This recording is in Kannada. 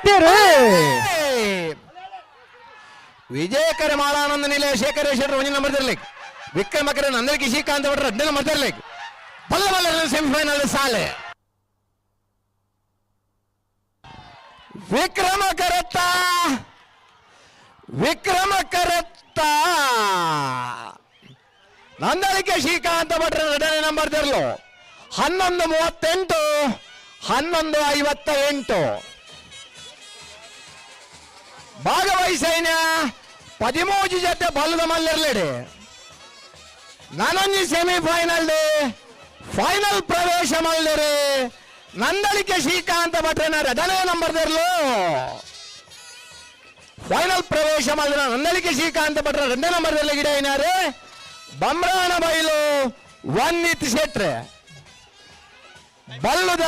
ಗೆದ್ದಿರು ವಿಜಯಕರ ಮಾಳಾನಂದ ನಿಲಯ ಶೇಖರ ಶೆಟ್ಟರ್ 1 ನಂಬರ್ ತರಲಿಕ್ಕೆ ವಿಕ್ರಮಕರ ನಂದಲಿಕೆ ಶ್ರೀಕಾಂತ್ ಭಟ್ರ 2 ನಂಬರ್ ತರಲಿಕ್ಕೆ ಬಲ್ಲ ಬಲ್ಲ ಸೆಮಿಫೈನಲ್ ಸಾಲೆ ವಿಕ್ರಮಕರತ್ತ ನಂದಲಿಕೆ ಶ್ರೀಕಾಂತ ಭಟ್ರ 2ನೇ ನಂಬರ್ ತರಲು 11:38 11:58 ಭಾಗವಹಿಸೈನ 13 ಜೊತೆ ಬಲ್ಲದ ಮಲ್ಲರ್ಲೆಡೆ ನಾನೊಂದು ಸೆಮಿಫೈನಲ್ ಫೈನಲ್ ಪ್ರವೇಶ ಮಲ್ಲರೆ ನಂದಲಿಕೆ ಶ್ರೀಕಾಂತ ಭಟ್ರನ 2ನೇ ನಂಬರ್ ತರಲು ಫೈನಲ್ ಪ್ರವೇಶ ಮಾಡಿದ ನಂದಲಿಕೆ ಶ್ರೀಕಾಂತ ಭಟ್ರ 2ನೇ ನಂಬರ್ ತರಲಿ ಗಿಡ ಏನಾರೆ ಬಮ್ರಾಣ ಬೈಲು 1 ಶೆಟ್ರೆ ಬಲ್ಲುದ